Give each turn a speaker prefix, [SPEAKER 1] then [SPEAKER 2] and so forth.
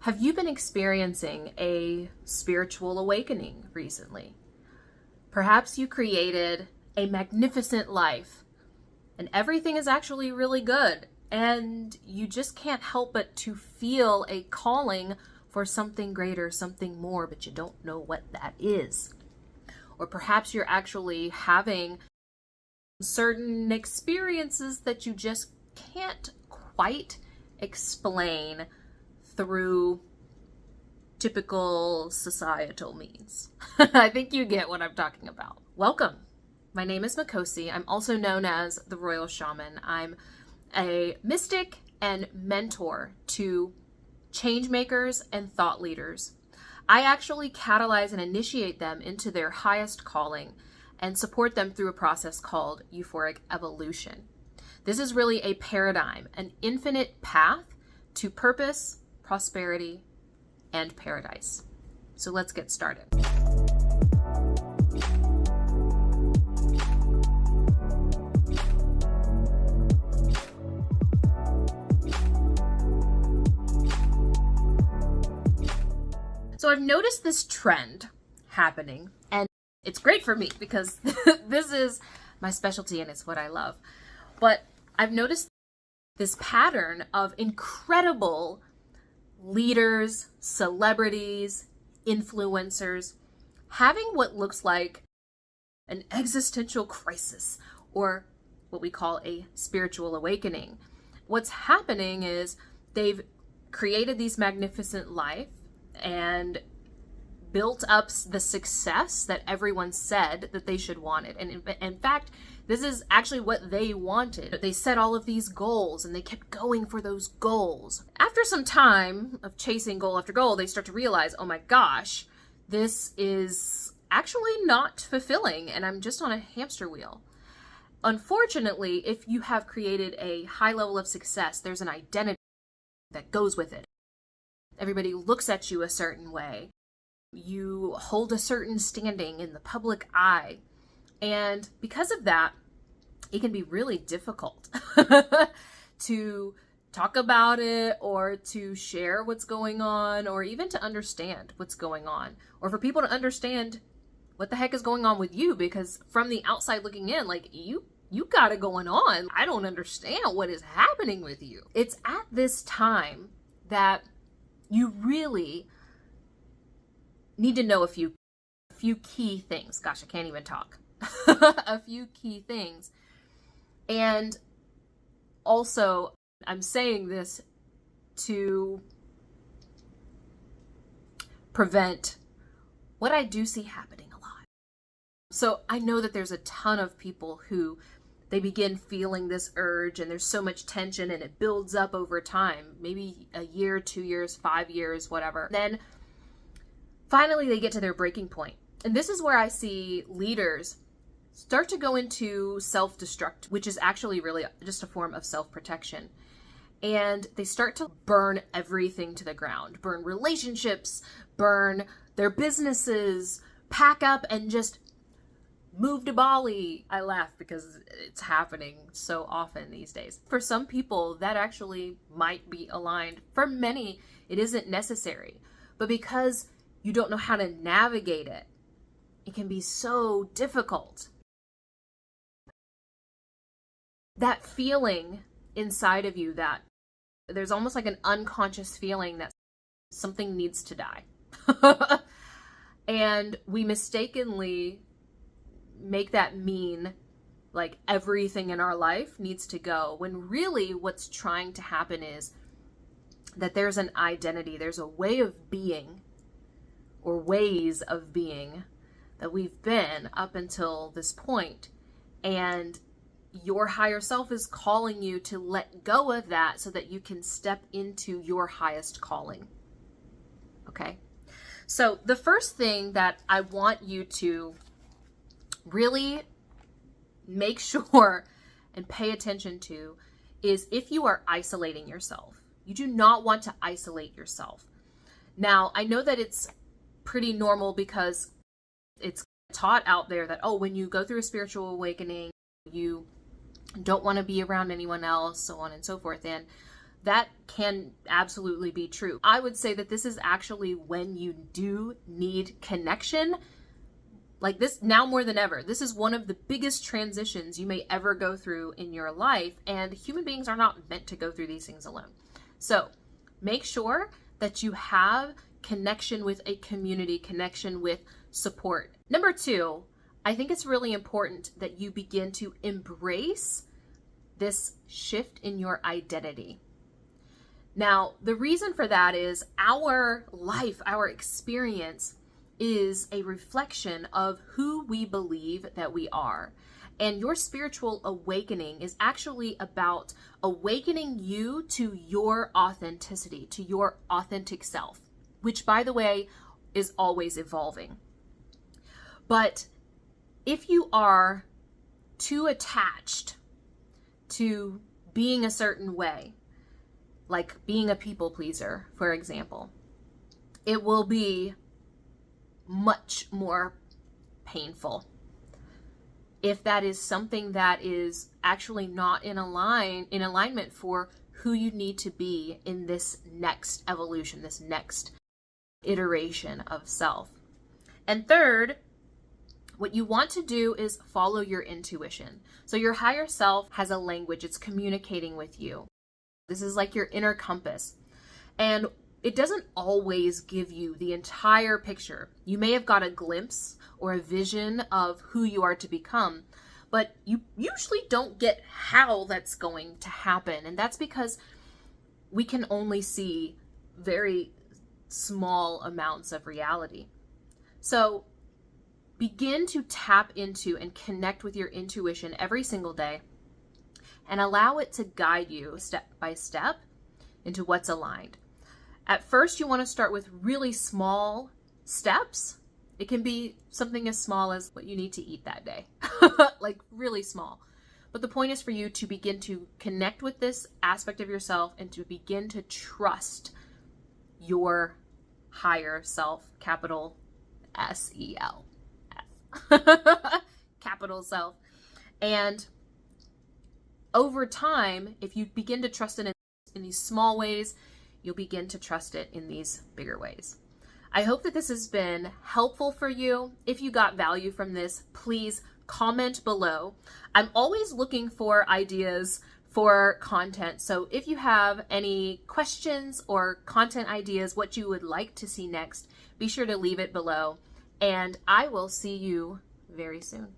[SPEAKER 1] Have you been experiencing a spiritual awakening recently? Perhaps you created a magnificent life and everything is actually really good, and you just can't help but to feel a calling for something greater, something more, but you don't know what that is. Or perhaps you're actually having certain experiences that you just can't quite explain through typical societal means. I think you get what I'm talking about. Welcome. My name is Makosi. I'm also known as the Royal Shaman. I'm a mystic and mentor to change makers and thought leaders. I actually catalyze and initiate them into their highest calling and support them through a process called euphoric evolution. This is really a paradigm, an infinite path to purpose, prosperity, and paradise. So let's get started. So I've noticed this trend happening, and it's great for me because this is my specialty and it's what I love. But I've noticed this pattern of incredible leaders, celebrities, influencers having what looks like an existential crisis, or what we call a spiritual awakening. What's happening is they've created these magnificent life and built up the success that everyone said that they should want it. And in fact, this is actually what they wanted. They set all of these goals and they kept going for those goals. After some time of chasing goal after goal, they start to realize, oh my gosh, this is actually not fulfilling and I'm just on a hamster wheel. Unfortunately, if you have created a high level of success, there's an identity that goes with it. Everybody looks at you a certain way. You hold a certain standing in the public eye. And because of that, it can be really difficult to talk about it or to share what's going on or even to understand what's going on or for people to understand what the heck is going on with you, because from the outside looking in, like you got it going on. I don't understand what is happening with you. It's at this time that you really need to know a few key things. Gosh, I can't even talk. A few key things. And also, I'm saying this to prevent what I do see happening a lot. So I know that there's a ton of people who they begin feeling this urge and there's so much tension and it builds up over time, maybe a year, 2 years, 5 years, whatever. Then finally they get to their breaking point. And this is where I see leaders start to go into self-destruct, which is actually really just a form of self-protection. And they start to burn everything to the ground, burn relationships, burn their businesses, pack up and just move to Bali. I laugh because it's happening so often these days. For some people, that actually might be aligned. For many, it isn't necessary. But because you don't know how to navigate it, it can be so difficult. That feeling inside of you that there's almost like an unconscious feeling that something needs to die. And we mistakenly make that mean like everything in our life needs to go, when really what's trying to happen is that there's an identity, there's a way of being or ways of being that we've been up until this point, and your higher self is calling you to let go of that so that you can step into your highest calling. Okay? So the first thing that I want you to really make sure and pay attention to is if you are isolating yourself. You do not want to isolate yourself. Now, I know that it's pretty normal because it's taught out there that, oh, when you go through a spiritual awakening, you don't want to be around anyone else, so on and so forth. And that can absolutely be true. I would say that this is actually when you do need connection. Like this, now more than ever, this is one of the biggest transitions you may ever go through in your life, and human beings are not meant to go through these things alone. So make sure that you have connection with a community, connection with support. Number 2, I think it's really important that you begin to embrace this shift in your identity. Now, the reason for that is our life, our experience is a reflection of who we believe that we are. And your spiritual awakening is actually about awakening you to your authenticity, to your authentic self, which, by the way, is always evolving. But if you are too attached to being a certain way, like being a people pleaser, for example, it will be much more painful if that is something that is actually not in alignment for who you need to be in this next evolution, this next iteration of self. And third, what you want to do is follow your intuition. So your higher self has a language, it's communicating with you. This is like your inner compass. And it doesn't always give you the entire picture. You may have got a glimpse or a vision of who you are to become, but you usually don't get how that's going to happen. And that's because we can only see very small amounts of reality. So begin to tap into and connect with your intuition every single day and allow it to guide you step by step into what's aligned. At first, you want to start with really small steps. It can be something as small as what you need to eat that day, like really small. But the point is for you to begin to connect with this aspect of yourself and to begin to trust your higher self, capital S-E-L. Capital self. And over time, if you begin to trust it in these small ways, you'll begin to trust it in these bigger ways. I hope that this has been helpful for you. If you got value from this, please comment below. I'm always looking for ideas for content. So if you have any questions or content ideas, what you would like to see next, be sure to leave it below. And I will see you very soon.